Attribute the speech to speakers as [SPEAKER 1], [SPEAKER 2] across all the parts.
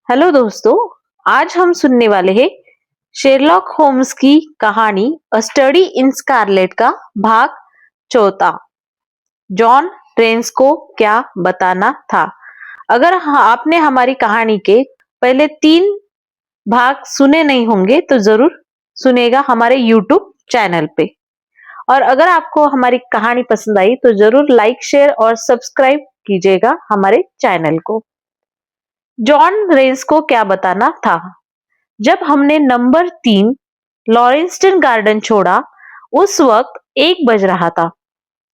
[SPEAKER 1] Hello दोस्तों। आज हम सुनने वाले हैं शेरलॉक होम्स की कहानी अ स्टडी इन स्कारलेट का भाग चौथा। जॉन ट्रेन्स को क्या बताना था। अगर आपने हमारी कहानी के पहले 3 भाग सुने नहीं होंगे तो जरूर सुनेगा हमारे यूट्यूब चैनल पे। और अगर आपको हमारी कहानी पसंद आई तो जरूर लाइक शेयर और सब्सक्राइब कीजिएगा हमारे चैनल को। जॉन रेंस को क्या बताना था। जब हमने नंबर 3 लॉरेंस्टन गार्डन छोड़ा उस वक्त 1 बज रहा था।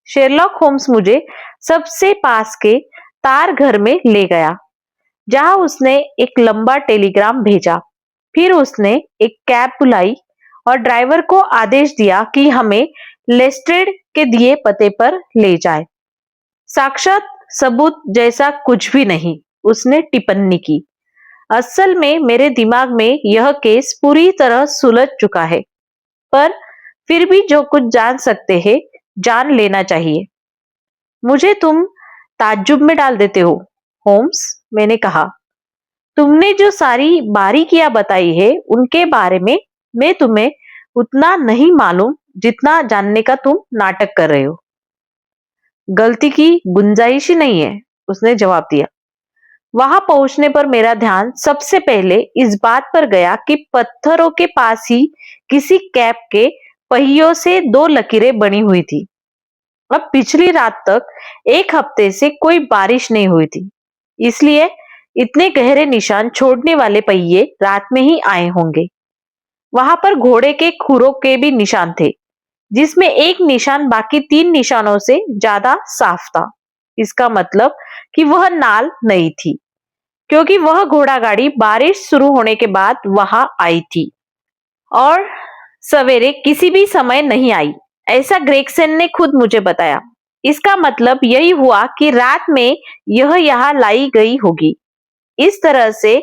[SPEAKER 1] शेरलॉक होम्स मुझे सबसे पास के तार घर में ले गया जहां उसने एक लंबा टेलीग्राम भेजा। फिर उसने एक कैब बुलाई और ड्राइवर को आदेश दिया कि हमें लेस्ट्रेड के दिए पते पर ले जाए। साक्षात सबूत जैसा कुछ भी नहीं, उसने टिप्पणी की। असल में मेरे दिमाग में यह केस पूरी तरह सुलझ चुका है, पर फिर भी जो कुछ जान सकते हैं जान लेना चाहिए। मुझे तुम ताज्जुब में डाल देते हो होम्स, मैंने कहा। तुमने जो सारी बारीकियां बताई है उनके बारे में मैं तुम्हें उतना नहीं मालूम जितना जानने का तुम नाटक कर रहे हो। गलती की गुंजाइश ही नहीं है, उसने जवाब दिया। वहां पहुंचने पर मेरा ध्यान सबसे पहले इस बात पर गया कि पत्थरों के पास ही किसी कैप के पहियों से 2 लकीरें बनी हुई थी। अब पिछली रात तक 1 हफ्ते से कोई बारिश नहीं हुई थी, इसलिए इतने गहरे निशान छोड़ने वाले पहिए रात में ही आए होंगे। वहां पर घोड़े के खुरों के भी निशान थे, जिसमें एक निशान बाकी 3 निशानों से ज्यादा साफ था। इसका मतलब कि वह नाल नहीं थी, क्योंकि वह घोड़ा गाड़ी बारिश शुरू होने के बाद वहां आई थी और सवेरे किसी भी समय नहीं आई, ऐसा ग्रेगसन ने खुद मुझे बताया। इसका मतलब यही हुआ कि रात में यह यहाँ लाई गई होगी। इस तरह से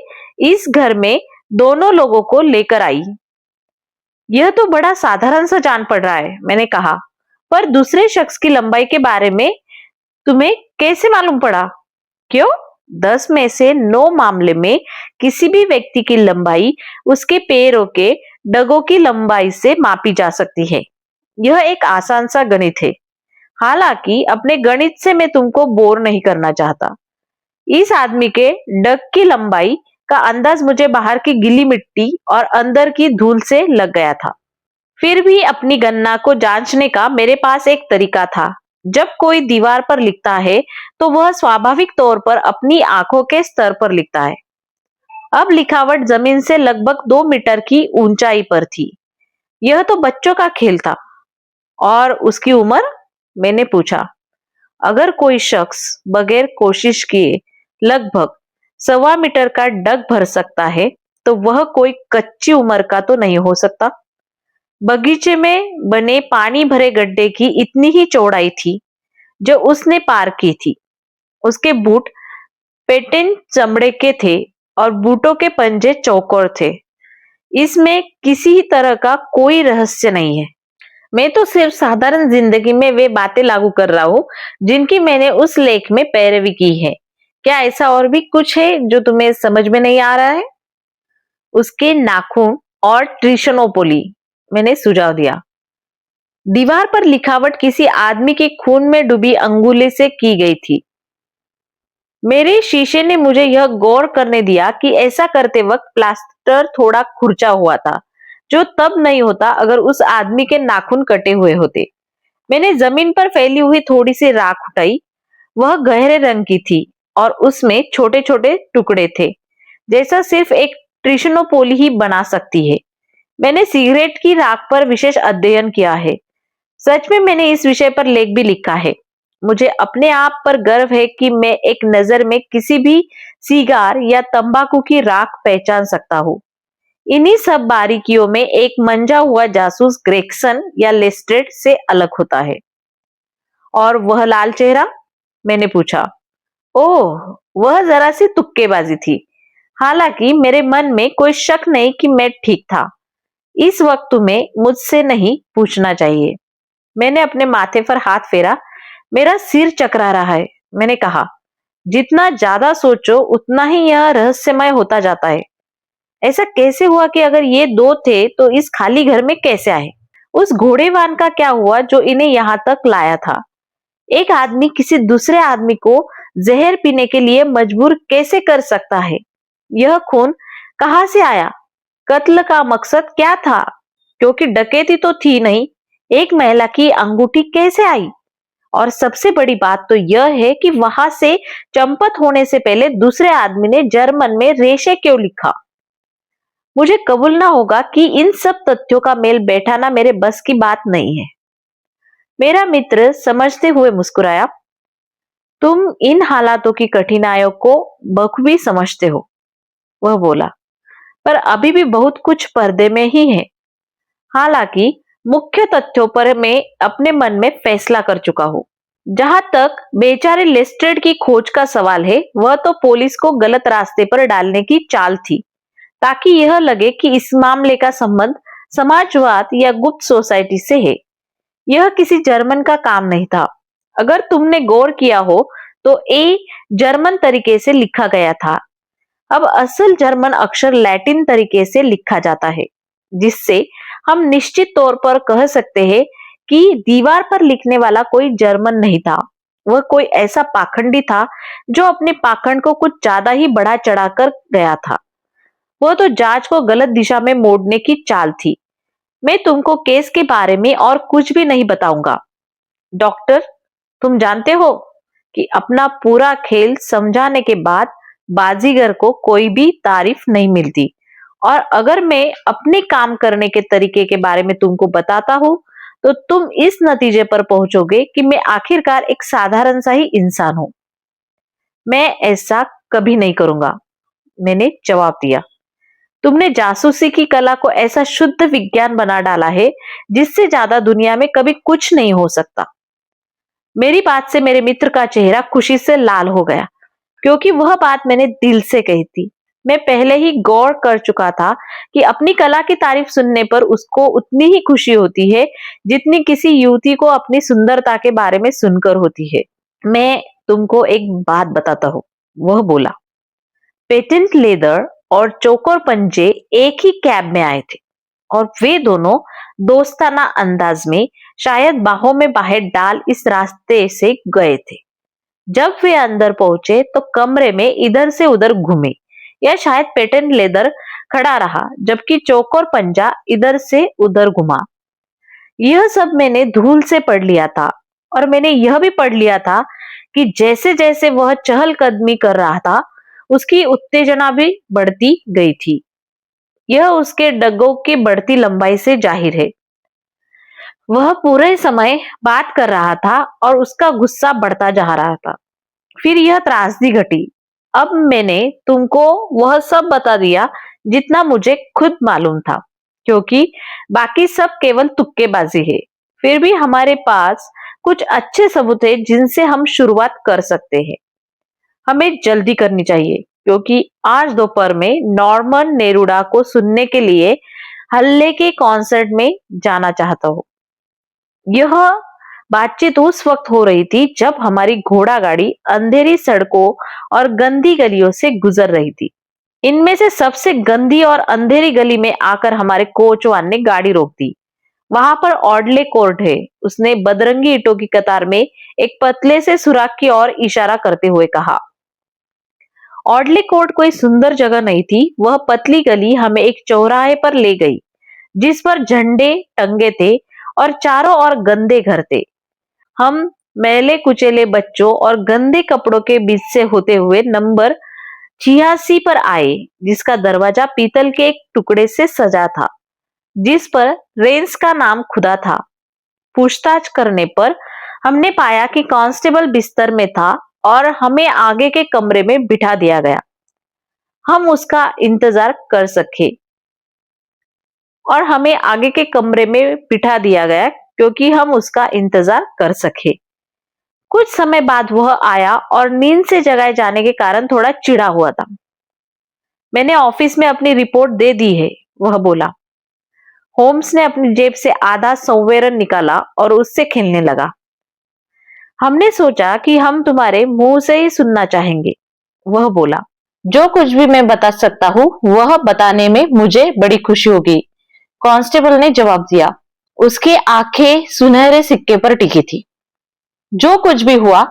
[SPEAKER 1] इस घर में दोनों लोगों को लेकर आई। यह तो बड़ा साधारण सा जान पड़ रहा है, मैंने कहा, पर दूसरे शख्स की लंबाई के बारे में तुम्हें कैसे मालूम पड़ा? क्यों? 10 में से 9 मामले में किसी भी व्यक्ति की लंबाई उसके पैरों के डगों की लंबाई से मापी जा सकती है। यह एक आसान सा गणित है। हालांकि अपने गणित से मैं तुमको बोर नहीं करना चाहता। इस आदमी के डग की लंबाई का अंदाज मुझे बाहर की गीली मिट्टी और अंदर की धूल से लग गया था। फिर भी अपनी गणना को जांचने का मेरे पास एक तरीका था। जब कोई दीवार पर लिखता है तो वह स्वाभाविक तौर पर अपनी आंखों के स्तर पर लिखता है। अब लिखावट जमीन से लगभग 2 मीटर की ऊंचाई पर थी। यह तो बच्चों का खेल था। और उसकी उम्र? मैंने पूछा। अगर कोई शख्स बगैर कोशिश किए लगभग 1.25 मीटर का डग भर सकता है तो वह कोई कच्ची उम्र का तो नहीं हो सकता। बगीचे में बने पानी भरे गड्ढे की इतनी ही चौड़ाई थी जो उसने पार की थी। उसके बूट पेटेंट चमड़े के थे और बूटों के पंजे चौकोर थे। इसमें किसी तरह का कोई रहस्य नहीं है। मैं तो सिर्फ साधारण जिंदगी में वे बातें लागू कर रहा हूं जिनकी मैंने उस लेख में पैरवी की है। क्या ऐसा और भी कुछ है जो तुम्हें समझ में नहीं आ रहा है? उसके नाखून और ट्रिशनोपोली, मैंने सुझाव दिया। दीवार पर लिखावट किसी आदमी के खून में डूबी अंगुली से की गई थी। मेरे शीशे ने मुझे यह गौर करने दिया कि ऐसा करते वक्त प्लास्टर थोड़ा खुरचा हुआ था, जो तब नहीं होता अगर उस आदमी के नाखून कटे हुए होते। मैंने जमीन पर फैली हुई थोड़ी सी राख उठाई। वह गहरे रंग की थी और उसमें छोटे छोटे टुकड़े थे, जैसा सिर्फ एक ट्रिशनोपोली ही बना सकती है। मैंने सिगरेट की राख पर विशेष अध्ययन किया है। सच में मैंने इस विषय पर लेख भी लिखा है। मुझे अपने आप पर गर्व है कि मैं एक नजर में किसी भी सिगार या तंबाकू की राख पहचान सकता हूँ। इन्हीं सब बारीकियों में एक मंजा हुआ जासूस ग्रेगसन या लेस्ट्रेड से अलग होता है। और वह लाल चेहरा? मैंने पूछा। ओह, वह जरा सी तुक्केबाजी थी। हालांकि मेरे मन में कोई शक नहीं कि मैं ठीक था। इस वक्त तुम्हें मुझसे नहीं पूछना चाहिए। मैंने अपने माथे पर हाथ फेरा। मेरा सिर चकरा रहा है, मैंने कहा। जितना ज्यादा सोचो उतना ही यह रहस्यमय होता जाता है। ऐसा कैसे हुआ कि अगर ये दो थे तो इस खाली घर में कैसे आए? उस घोड़ेवान का क्या हुआ जो इन्हें यहाँ तक लाया था? एक आदमी किसी दूसरे आदमी को जहर पीने के लिए मजबूर कैसे कर सकता है? यह खून कहां से आया? कत्ल का मकसद क्या था? क्योंकि डकैती तो थी नहीं, एक महिला की अंगूठी कैसे आई? और सबसे बड़ी बात तो यह है कि वहां से चंपत होने से पहले दूसरे आदमी ने जर्मन में रेशे क्यों लिखा? मुझे कबूलना होगा कि इन सब तथ्यों का मेल बैठाना मेरे बस की बात नहीं है। मेरा मित्र समझते हुए मुस्कुराया। तुम इन हालातों की कठिनाइयों को बखूबी समझते हो, वह बोला, पर अभी भी बहुत कुछ पर्दे में ही है। हालांकि मुख्य तथ्यों पर मैं अपने मन में फैसला कर चुका हूं। जहां तक बेचारे लेस्ट्रेड की खोज का सवाल है, वह तो पुलिस को गलत रास्ते पर डालने की चाल थी, ताकि यह लगे कि इस मामले का संबंध समाजवाद या गुप्त सोसाइटी से है। यह किसी जर्मन का काम नहीं था। अगर तुमने गौर किया हो तो ए जर्मन तरीके से लिखा गया था। अब असल जर्मन अक्षर लैटिन तरीके से लिखा जाता है, जिससे हम निश्चित तौर पर कह सकते हैं कि दीवार पर लिखने वाला कोई जर्मन नहीं था। वह कोई ऐसा पाखंडी था जो अपने पाखंड को कुछ ज्यादा ही बढ़ा चढ़ाकर गया था। वह तो जांच को गलत दिशा में मोड़ने की चाल थी। मैं तुमको केस के बारे में और कुछ भी नहीं बताऊंगा। डॉक्टर, तुम जानते हो कि अपना पूरा खेल समझाने के बाद बाजीगर को कोई भी तारीफ नहीं मिलती। और अगर मैं अपने काम करने के तरीके के बारे में तुमको बताता हूं तो तुम इस नतीजे पर पहुंचोगे कि मैं आखिरकार एक साधारण सा ही इंसान हूं। मैं ऐसा कभी नहीं करूंगा, मैंने जवाब दिया। तुमने जासूसी की कला को ऐसा शुद्ध विज्ञान बना डाला है जिससे ज्यादा दुनिया में कभी कुछ नहीं हो सकता। मेरी बात से मेरे मित्र का चेहरा खुशी से लाल हो गया, क्योंकि वह बात मैंने दिल से कही थी। मैं पहले ही गौर कर चुका था कि अपनी कला की तारीफ सुनने पर उसको उतनी ही खुशी होती है जितनी किसी युवती को अपनी सुंदरता के बारे में सुनकर होती है। मैं तुमको एक बात बताता हूँ, वह बोला। पेटेंट लेदर और चोकर पंजे एक ही कैब में आए थे और वे दोनों दोस्ताना अंदाज में शायद बाहों में बाहें डाल इस रास्ते से गए थे। जब वे अंदर पहुंचे तो कमरे में इधर से उधर घूमे, या शायद पेटेंट लेदर खड़ा रहा जबकि चोकर पंजा इधर से उधर घुमा। यह सब मैंने धूल से पढ़ लिया था, और मैंने यह भी पढ़ लिया था कि जैसे जैसे वह चहलकदमी कर रहा था उसकी उत्तेजना भी बढ़ती गई थी। यह उसके डगों की बढ़ती लंबाई से जाहिर है। वह पूरे समय बात कर रहा था और उसका गुस्सा बढ़ता जा रहा था। फिर यह त्रासदी घटी। अब मैंने तुमको वह सब बता दिया जितना मुझे खुद मालूम था, क्योंकि बाकी सब केवल तुक्केबाजी है। फिर भी हमारे पास कुछ अच्छे सबूत है जिनसे हम शुरुआत कर सकते हैं। हमें जल्दी करनी चाहिए, क्योंकि आज दोपहर में नॉर्मन नेरूडा को सुनने के लिए हल्ले के कॉन्सर्ट में जाना चाहता हूँ। यह बातचीत उस वक्त हो रही थी जब हमारी घोड़ा गाड़ी अंधेरी सड़कों और गंदी गलियों से गुजर रही थी। इनमें से सबसे गंदी और अंधेरी गली में आकर हमारे कोचवान ने गाड़ी रोक दी। वहां पर ऑडले कोर्ट है, उसने बदरंगी ईंटों की कतार में एक पतले से सुराख की ओर इशारा करते हुए कहा। ऑडले कोर्ट कोई सुंदर जगह नहीं थी। वह पतली गली हमें एक चौराहे पर ले गई जिस पर झंडे टंगे थे और चारों ओर गंदे घर थे। हम मैले कुचेले बच्चों और गंदे कपड़ों के बीच से होते हुए नंबर 86 पर आए, जिसका दरवाजा पीतल के एक टुकड़े से सजा था जिस पर रेंस का नाम खुदा था। पूछताछ करने पर हमने पाया कि कांस्टेबल बिस्तर में था और हमें आगे के कमरे में बिठा दिया गया। हम उसका इंतजार कर सके और हमें आगे के कमरे में बिठा दिया गया क्योंकि हम उसका इंतजार कर सके। कुछ समय बाद वह आया और नींद से जगाए जाने के कारण थोड़ा चिढ़ा हुआ था। मैंने ऑफिस में अपनी रिपोर्ट दे दी है, वह बोला। होम्स ने अपनी जेब से आधा संवेरन निकाला और उससे खेलने लगा। हमने सोचा कि हम तुम्हारे मुंह से ही सुनना चाहेंगे। वह बोला, जो कुछ भी मैं बता सकता हूँ वह बताने में मुझे बड़ी खुशी होगी। कांस्टेबल ने जवाब दिया। उसकी आंखें सुनहरे सिक्के पर टिकी थी। जो कुछ भी हुआ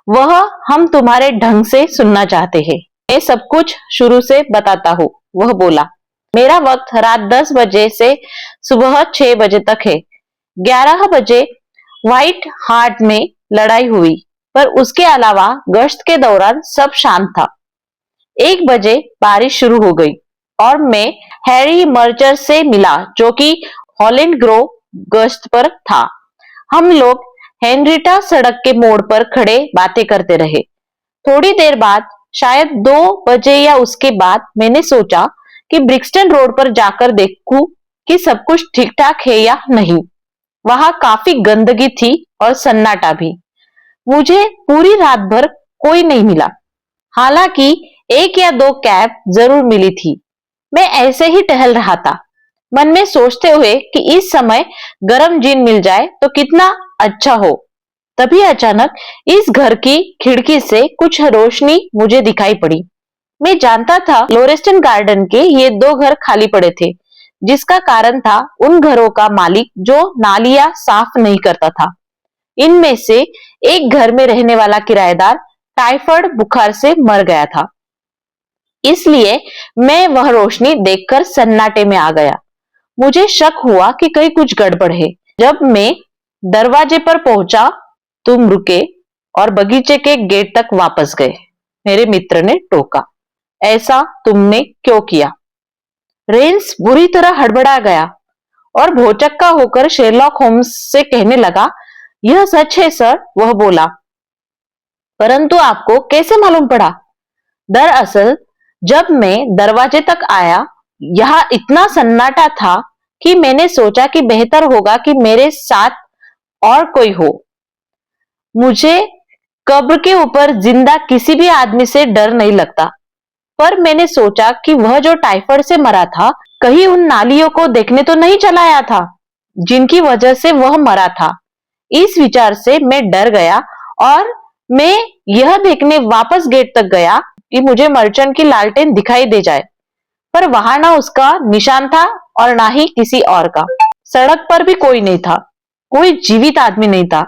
[SPEAKER 1] वह हम तुम्हारे ढंग से सुनना चाहते हैं। मैं सब कुछ शुरू से बताता हूँ। वह बोला, मेरा वक्त रात 10 बजे से सुबह 6 बजे तक है। 11 बजे व्हाइट हार्ट में लड़ाई हुई, पर उसके अलावा गश्त के दौरान सब शांत था। 1 बजे बारिश शुरू हो गई और मैं हैरी मर्चर से मिला, जो कि हॉलैंड ग्रोव गश्त पर था। हम लोग हेनरिटा सड़क के मोड़ पर खड़े बातें करते रहे। थोड़ी देर बाद, शायद 2 बजे या उसके बाद, मैंने सोचा कि ब्रिक्सटन रोड पर जाकर देखूं कि सब कुछ ठीक ठाक है या नहीं। वहां काफी गंदगी थी और सन्नाटा भी। मुझे पूरी रात भर कोई नहीं मिला। हालांकि 1 या 2 कैब जरूर मिली थी। मैं ऐसे ही टहल रहा था, मन में सोचते हुए कि इस समय गरम जीन मिल जाए तो कितना अच्छा हो। तभी अचानक इस घर की खिड़की से कुछ रोशनी मुझे दिखाई पड़ी। मैं जानता था लोरेस्टन गार्डन के ये 2 घर खाली पड़े थे, जिसका कारण था उन घरों का मालिक जो नालियां साफ नहीं करता था। इनमें से एक घर में रहने वाला किराएदार टाइफाइड बुखार से मर गया था। इसलिए मैं वह रोशनी देखकर सन्नाटे में आ गया। मुझे शक हुआ कि कहीं कुछ गड़बड़ है। जब मैं दरवाजे पर पहुंचा, तुम रुके और बगीचे के गेट तक वापस गए। मेरे मित्र ने टोका, ऐसा तुमने क्यों किया? रेंस बुरी तरह हड़बड़ा गया और भौचक्का होकर शेरलॉक होम्स से कहने लगा, यह सच है सर। वह बोला, परंतु आपको कैसे मालूम पड़ा? दरअसल जब मैं दरवाजे तक आया, यहाँ इतना सन्नाटा था कि मैंने सोचा कि बेहतर होगा कि मेरे साथ और कोई हो। मुझे कब्र के ऊपर जिंदा किसी भी आदमी से डर नहीं लगता, पर मैंने सोचा कि वह जो टाइफाइड से मरा था, कहीं उन नालियों को देखने तो नहीं चला आया था जिनकी वजह से वह मरा था। इस विचार से मैं डर गया और मैं यह देखने वापस गेट तक गया कि मुझे मर्चेंट की लालटेन दिखाई दे जाए, पर वहां ना उसका निशान था और ना ही किसी और का। सड़क पर भी कोई नहीं था, कोई जीवित आदमी नहीं था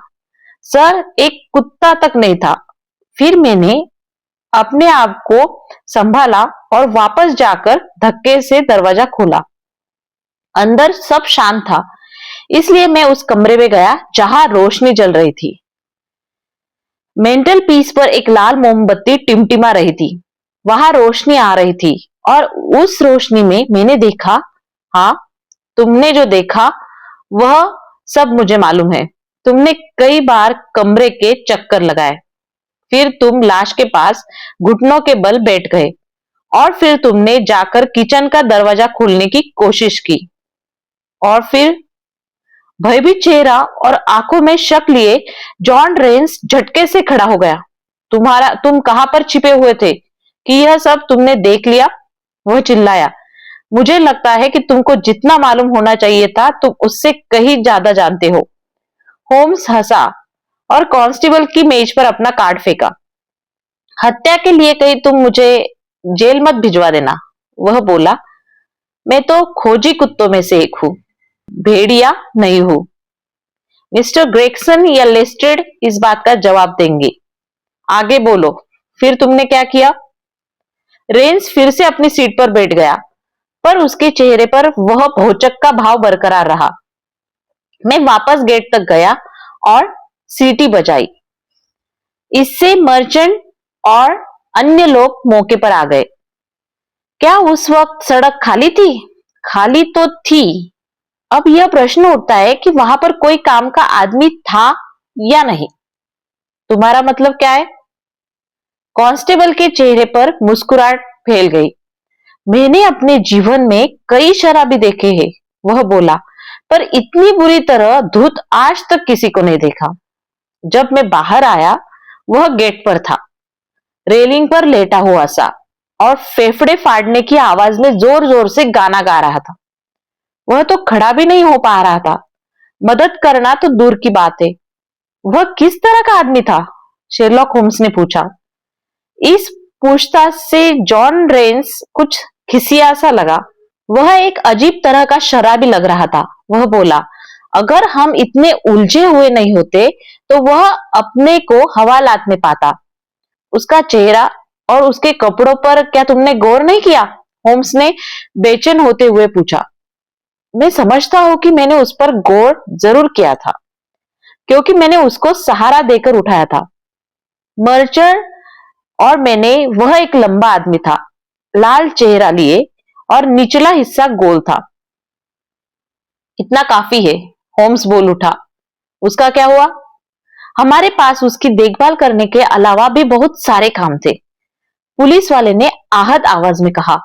[SPEAKER 1] सर, एक कुत्ता तक नहीं था। फिर मैंने अपने आप को संभाला और वापस जाकर धक्के से दरवाजा खोला। अंदर सब शांत था, इसलिए मैं उस कमरे में गया जहां रोशनी जल रही थी। मेंटल पीस पर एक लाल मोमबत्ती टिमटिमा रही थी। वहां रोशनी आ रही थी और उस रोशनी में मैंने देखा, हाँ, तुमने जो देखा वह सब मुझे मालूम है। तुमने कई बार कमरे के चक्कर लगाए, फिर तुम लाश के पास घुटनों के बल बैठ गए और फिर तुमने जाकर किचन का दरवाजा खोलने की कोशिश की और फिर भयभीत चेहरा और आंखों में शक लिए जॉन रेंस झटके से खड़ा हो गया। तुम कहां पर छिपे हुए थे कि यह सब तुमने देख लिया? वह चिल्लाया। मुझे लगता है कि तुमको जितना मालूम होना चाहिए था तुम उससे कहीं ज्यादा जानते हो। होम्स हंसा और कांस्टेबल की मेज पर अपना कार्ड फेंका। हत्या के लिए कहीं तुम मुझे जेल मत भिजवा देना। वह बोला, मैं तो खोजी कुत्तों में से एक हूं, भेड़िया नहीं हूं। मिस्टर ग्रेगसन या लेस्ट्रेड इस बात का जवाब देंगे। आगे बोलो, फिर तुमने क्या किया? रेंस फिर से अपनी सीट पर बैठ गया, पर उसके चेहरे पर वह भौचक का भाव बरकरार रहा। मैं वापस गेट तक गया और सीटी बजाई। इससे मर्चेंट और अन्य लोग मौके पर आ गए। क्या उस वक्त सड़क खाली थी? खाली तो थी। अब यह प्रश्न उठता है कि वहां पर कोई काम का आदमी था या नहीं। तुम्हारा मतलब क्या है? कांस्टेबल के चेहरे पर मुस्कुराहट फैल गई। मैंने अपने जीवन में कई शराबी देखे हैं, वह बोला, पर इतनी बुरी तरह धुत आज तक किसी को नहीं देखा। जब मैं बाहर आया, वह गेट पर था, रेलिंग पर लेटा हुआ सा और फेफड़े फाड़ने की आवाज में जोर जोर से गाना गा रहा था। वह तो खड़ा भी नहीं हो पा रहा था। मदद करना तो दूर की बात है, वह किस तरह का आदमी था? शेरलॉक होम्स ने पूछा। इस पूछताछ से जॉन रेंस कुछ खिसिया सा लगा। वह एक अजीब तरह का शराबी लग रहा था। वह बोला, अगर हम इतने उलझे हुए नहीं होते तो वह अपने को हवालात में पाता। उसका चेहरा और उसके कपड़ों पर क्या तुमने गौर नहीं किया? होम्स ने बेचैन होते हुए पूछा। मैं समझता हूं कि मैंने उस पर गौर जरूर किया था, क्योंकि मैंने उसको सहारा देकर उठाया था। मर्चर और मैंने, वह एक लंबा आदमी था, लाल चेहरा लिए और निचला हिस्सा गोल था। इतना काफी है, होम्स बोल उठा। उसका क्या हुआ? हमारे पास उसकी देखभाल करने के अलावा भी बहुत सारे काम थे, पुलिस वाले ने आहत आवाज में कहा।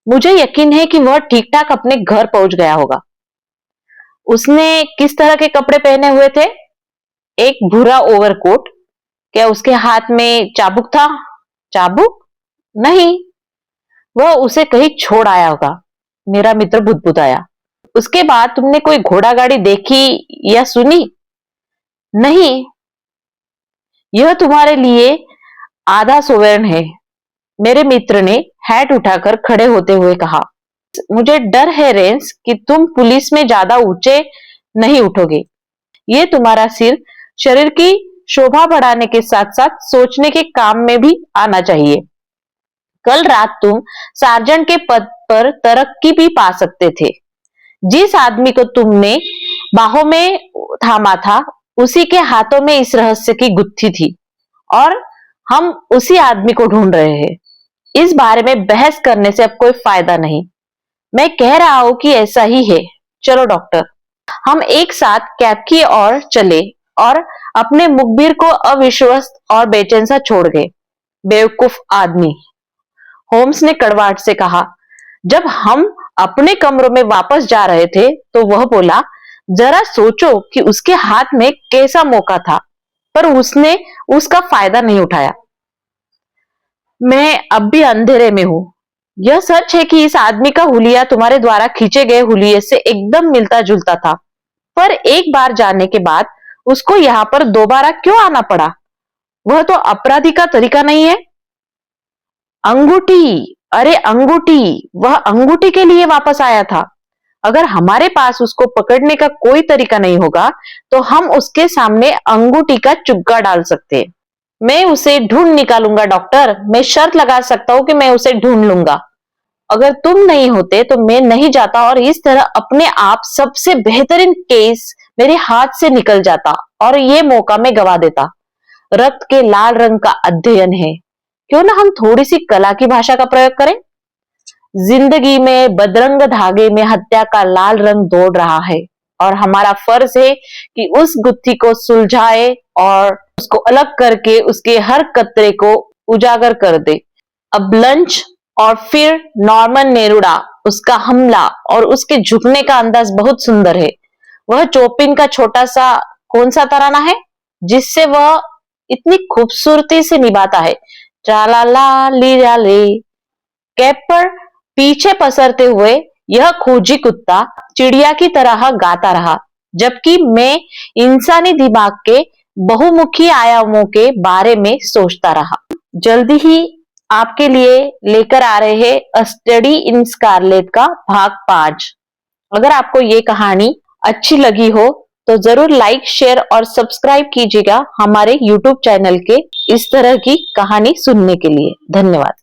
[SPEAKER 1] मुझे यकीन है कि वह ठीक ठाक अपने घर पहुंच गया होगा। उसने किस तरह के कपड़े पहने हुए थे? एक भूरा ओवरकोट। क्या उसके हाथ में चाबुक था? चाबुक? नहीं, वह उसे कहीं छोड़ आया होगा। मेरा मित्र बुदबुदाया। उसके बाद तुमने कोई घोड़ा गाड़ी देखी या सुनी? नहीं। यह तुम्हारे लिए आधा सोवेरण है, मेरे मित्र ने हैट उठाकर खड़े होते हुए कहा। मुझे डर है रेंस कि तुम पुलिस में ज्यादा ऊंचे नहीं उठोगे। ये तुम्हारा सिर शरीर की शोभा बढ़ाने के साथ साथ सोचने के काम में भी आना चाहिए। कल रात तुम सार्जेंट के पद पर तरक्की भी पा सकते थे। जिस आदमी को तुमने बाहों में थामा था, उसी के हाथों में इस रहस्य की गुत्थी थी और हम उसी आदमी को ढूंढ रहे हैं। इस बारे में बहस करने से अब कोई फायदा नहीं। मैं कह रहा हूं कि ऐसा ही है। चलो डॉक्टर। हम एक साथ कैब की ओर चले और अपने मुखबिर को अविश्वस्त और बेचैन सा छोड़ गए। बेवकूफ आदमी, होम्स ने कड़वाहट से कहा। जब हम अपने कमरों में वापस जा रहे थे तो वह बोला, जरा सोचो कि उसके हाथ में कैसा मौका था, पर उसने उसका फायदा नहीं उठाया। मैं अब भी अंधेरे में हूं। यह सच है कि इस आदमी का हुलिया तुम्हारे द्वारा खींचे गए हुलिये से एकदम मिलता जुलता था, पर एक बार जाने के बाद उसको यहां पर दोबारा क्यों आना पड़ा? वह तो अपराधी का तरीका नहीं है। अंगूठी, अरे अंगूठी, वह अंगूठी के लिए वापस आया था। अगर हमारे पास उसको पकड़ने का कोई तरीका नहीं होगा तो हम उसके सामने अंगूठी का चुग्गा डाल सकते हैं। मैं उसे ढूंढ निकालूंगा डॉक्टर। मैं शर्त लगा सकता हूं कि मैं उसे ढूंढ लूंगा। अगर तुम नहीं होते तो मैं नहीं जाता और इस तरह अपने आप सबसे बेहतरीन केस मेरे हाथ से निकल जाता और ये मौका मैं गवा देता। रक्त के लाल रंग का अध्ययन है, क्यों ना हम थोड़ी सी कला की भाषा का प्रयोग करें? जिंदगी में बदरंग धागे में हत्या का लाल रंग दौड़ रहा है और हमारा फर्ज है कि उस गुत्थी को सुलझाए और उसको अलग करके उसके हर कतरे को उजागर कर दे। अब लंच और फिर नॉर्मन नेरुडा, उसका हमला और उसके झुकने का अंदाज बहुत सुंदर है। वह चोपिन का छोटा सा कौन सा तराना है जिससे वह इतनी खूबसूरती से निभाता है? चालाला लीला ले। कैप पर पीछे पसरते हुए यह खोजी कुत्ता चिड़िया की तरह गाता रहा, जबकि मैं इंसानी दिमाग के बहुमुखी आयामों के बारे में सोचता रहा। जल्दी ही आपके लिए लेकर आ रहे हैं अ स्टडी इन स्कारलेट का भाग 5। अगर आपको ये कहानी अच्छी लगी हो तो जरूर लाइक, शेयर और सब्सक्राइब कीजिएगा हमारे YouTube चैनल के इस तरह की कहानी सुनने के लिए। धन्यवाद।